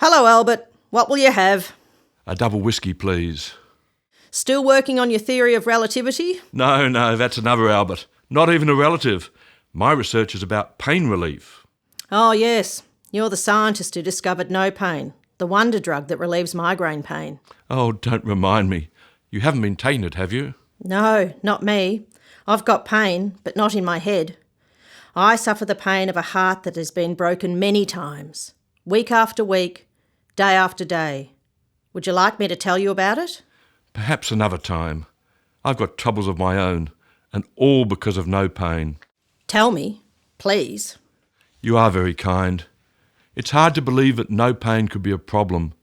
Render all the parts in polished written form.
Hello, Albert. What will you have? A double whiskey, please. Still working on your theory of relativity? No, that's another Albert. Not even a relative. My research is about pain relief. Oh, yes. You're the scientist who discovered Nopain, the wonder drug that relieves migraine pain. Oh, don't remind me. You haven't been taking it, have you? No, not me. I've got pain, but not in my head. I suffer the pain of a heart that has been broken many times, week after week, day after day. Would you like me to tell you about it? Perhaps another time. I've got troubles of my own, and all because of Nopain. Tell me, please. You are very kind. It's hard to believe that Nopain could be a problem.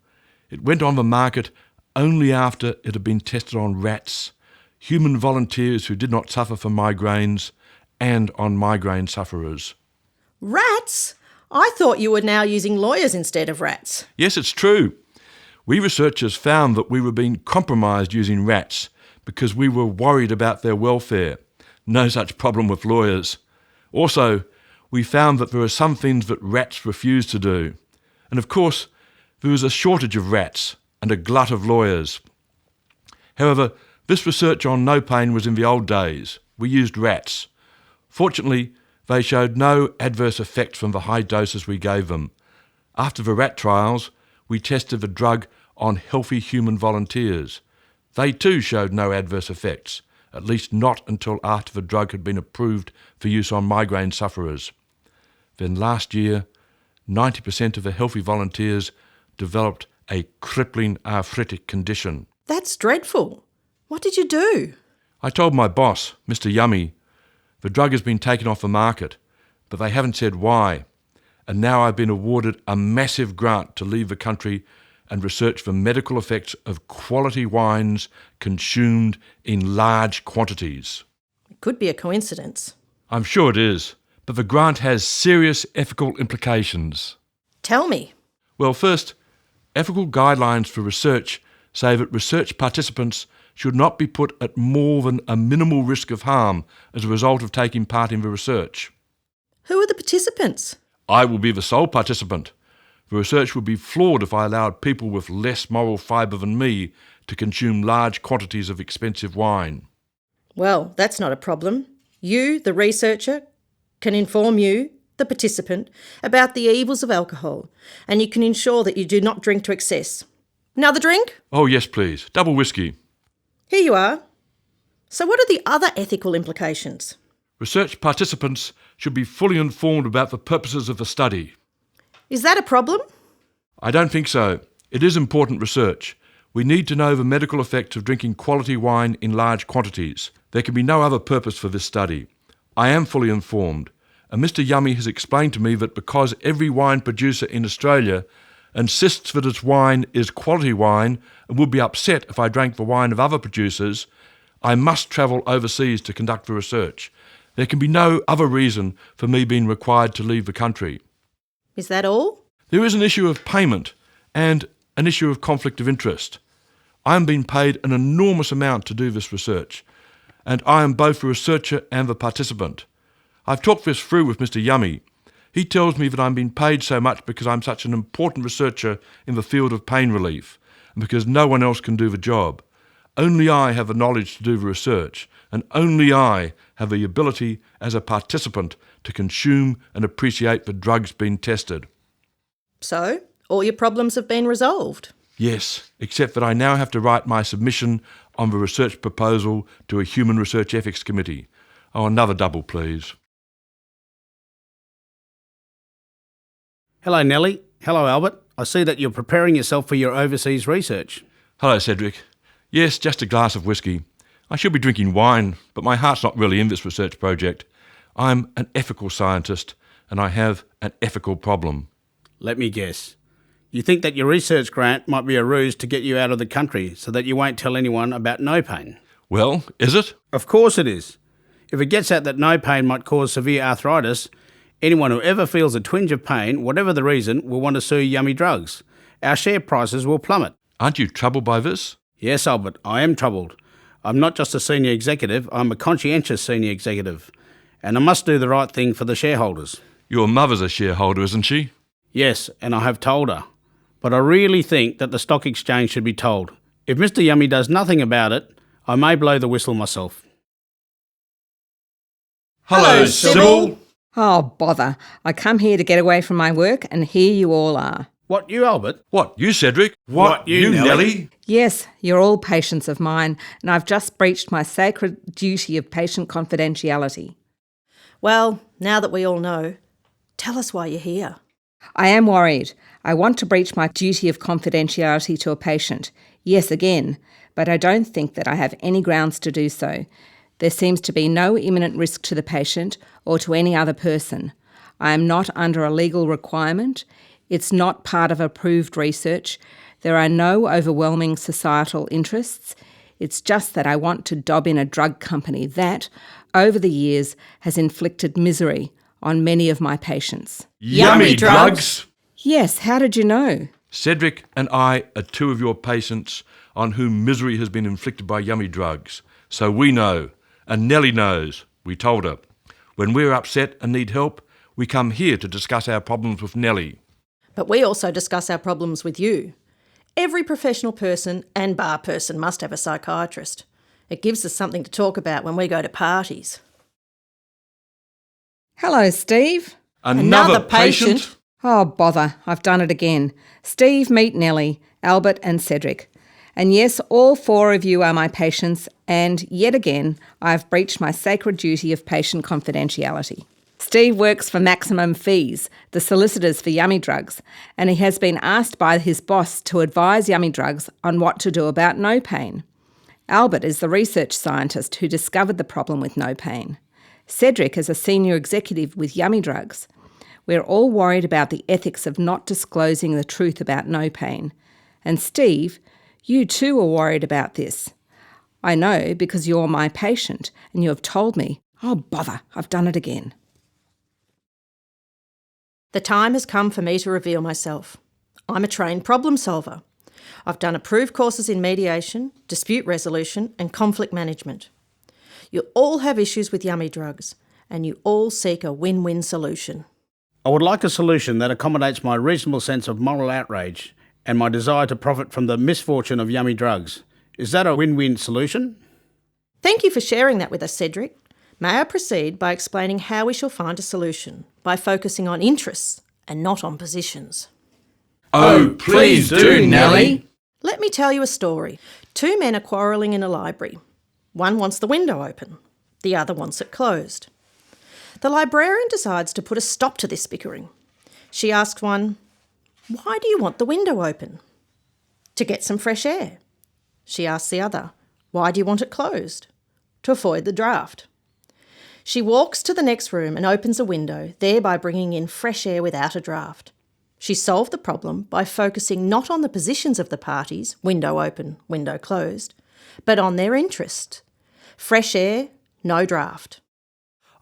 It went on the market only after it had been tested on rats, human volunteers who did not suffer from migraines, and on migraine sufferers. Rats? I thought you were now using lawyers instead of rats. Yes, it's true. We researchers found that we were being compromised using rats because we were worried about their welfare. No such problem with lawyers. Also, we found that there are some things that rats refuse to do. And of course, there is a shortage of rats and a glut of lawyers. However, this research on Nopain was in the old days. We used rats. Fortunately, they showed no adverse effects from the high doses we gave them. After the rat trials, we tested the drug on healthy human volunteers. They too showed no adverse effects, at least not until after the drug had been approved for use on migraine sufferers. Then last year, 90% of the healthy volunteers developed a crippling arthritic condition. That's dreadful. What did you do? I told my boss, Mr. Yummy, the drug has been taken off the market, but they haven't said why. And now I've been awarded a massive grant to leave the country and research the medical effects of quality wines consumed in large quantities. It could be a coincidence. I'm sure it is, but the grant has serious ethical implications. Tell me. Well, first, ethical guidelines for research say that research participants should not be put at more than a minimal risk of harm as a result of taking part in the research. Who are the participants? I will be the sole participant. The research would be flawed if I allowed people with less moral fibre than me to consume large quantities of expensive wine. Well, that's not a problem. You, the researcher, can inform you, the participant, about the evils of alcohol, and you can ensure that you do not drink to excess. Another drink? Oh, yes, please. Double whiskey. Here you are. So what are the other ethical implications? Research participants should be fully informed about the purposes of the study. Is that a problem? I don't think so. It is important research. We need to know the medical effects of drinking quality wine in large quantities. There can be no other purpose for this study. I am fully informed, and Mr. Yummy has explained to me that because every wine producer in Australia insists that its wine is quality wine and would be upset if I drank the wine of other producers, I must travel overseas to conduct the research. There can be no other reason for me being required to leave the country. Is that all? There is an issue of payment and an issue of conflict of interest. I am being paid an enormous amount to do this research, and I am both the researcher and the participant. I've talked this through with Mr. Yummy. He tells me that I'm being paid so much because I'm such an important researcher in the field of pain relief, and because no one else can do the job. Only I have the knowledge to do the research, and only I have the ability as a participant to consume and appreciate the drugs being tested. So, all your problems have been resolved? Yes, except that I now have to write my submission on the research proposal to a Human Research Ethics Committee. Oh, another double, please. Hello, Nellie. Hello, Albert. I see that you're preparing yourself for your overseas research. Hello, Cedric. Yes, just a glass of whiskey. I should be drinking wine, but my heart's not really in this research project. I'm an ethical scientist, and I have an ethical problem. Let me guess. You think that your research grant might be a ruse to get you out of the country so that you won't tell anyone about Nopain? Well, is it? Of course it is. If it gets out that Nopain might cause severe arthritis, anyone who ever feels a twinge of pain, whatever the reason, will want to sue Yummy Drugs. Our share prices will plummet. Aren't you troubled by this? Yes, Albert, I am troubled. I'm not just a senior executive, I'm a conscientious senior executive. And I must do the right thing for the shareholders. Your mother's a shareholder, isn't she? Yes, and I have told her. but I really think that the stock exchange should be told. If Mr. Yummy does nothing about it, I may blow the whistle myself. Hello, Sybil. Oh, bother. I come here to get away from my work, and here you all are. What, you, Albert? What, you, Cedric? What, you, Nellie? Yes, you're all patients of mine, and I've just breached my sacred duty of patient confidentiality. Well, now that we all know, tell us why you're here. I am worried. I want to breach my duty of confidentiality to a patient. Yes, again, but I don't think that I have any grounds to do so. There seems to be no imminent risk to the patient or to any other person. I am not under a legal requirement. It's not part of approved research. There are no overwhelming societal interests. It's just that I want to dob in a drug company that, over the years, has inflicted misery on many of my patients. Yummy drugs? Yes, how did you know? Cedric and I are two of your patients on whom misery has been inflicted by yummy drugs. So we know, and Nellie knows. We told her. When we're upset and need help, we come here to discuss our problems with Nellie. But we also discuss our problems with you. Every professional person and bar person must have a psychiatrist. It gives us something to talk about when we go to parties. Hello, Steve. Another patient? Oh, bother, I've done it again. Steve, meet Nellie, Albert and Cedric. And yes, all four of you are my patients, and yet again, I've breached my sacred duty of patient confidentiality. Steve works for Maximum Fees, the solicitors for Yummy Drugs, and he has been asked by his boss to advise Yummy Drugs on what to do about no pain. Albert is the research scientist who discovered the problem with no pain. Cedric is a senior executive with Yummy Drugs. We're all worried about the ethics of not disclosing the truth about no pain. And Steve, you too are worried about this. I know because you're my patient and you have told me, oh bother, I've done it again. The time has come for me to reveal myself. I'm a trained problem solver. I've done approved courses in mediation, dispute resolution and conflict management. You all have issues with Yummy Drugs and you all seek a win-win solution. I would like a solution that accommodates my reasonable sense of moral outrage and my desire to profit from the misfortune of Yummy Drugs. Is that a win-win solution? Thank you for sharing that with us, Cedric. May I proceed by explaining how we shall find a solution by focusing on interests and not on positions. Oh, please do, Nellie. Let me tell you a story. Two men are quarrelling in a library. One wants the window open. The other wants it closed. The librarian decides to put a stop to this bickering. She asks one, "Why do you want the window open?" "To get some fresh air." She asks the other, "Why do you want it closed?" "To avoid the draft." She walks to the next room and opens a window, thereby bringing in fresh air without a draft. She solved the problem by focusing not on the positions of the parties, window open, window closed, but on their interest. Fresh air, no draft.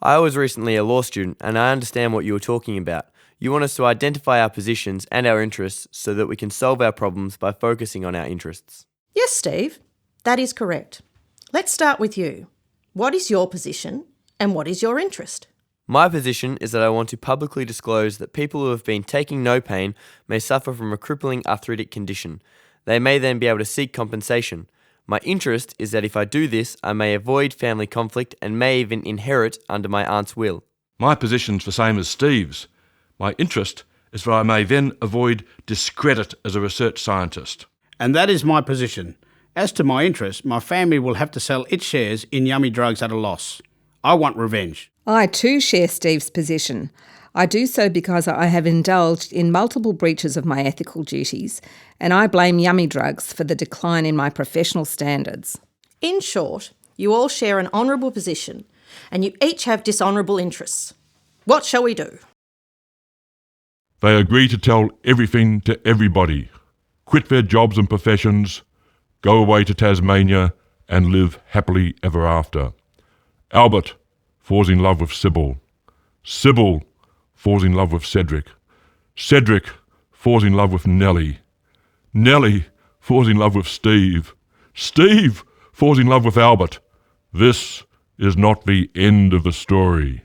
I was recently a law student and I understand what you were talking about. You want us to identify our positions and our interests so that we can solve our problems by focusing on our interests. Yes, Steve, that is correct. Let's start with you. What is your position and what is your interest? My position is that I want to publicly disclose that people who have been taking no pain may suffer from a crippling arthritic condition. They may then be able to seek compensation. My interest is that if I do this, I may avoid family conflict and may even inherit under my aunt's will. My position's the same as Steve's. My interest is that I may then avoid discredit as a research scientist. And that is my position. As to my interest, my family will have to sell its shares in Yummy Drugs at a loss. I want revenge. I too share Steve's position. I do so because I have indulged in multiple breaches of my ethical duties, and I blame Yummy Drugs for the decline in my professional standards. In short, you all share an honourable position, and you each have dishonourable interests. What shall we do? They agree to tell everything to everybody, quit their jobs and professions, go away to Tasmania, and live happily ever after. Albert falls in love with Sybil. Sybil falls in love with Cedric. Cedric falls in love with Nellie. Nellie falls in love with Steve. Steve falls in love with Albert. This is not the end of the story.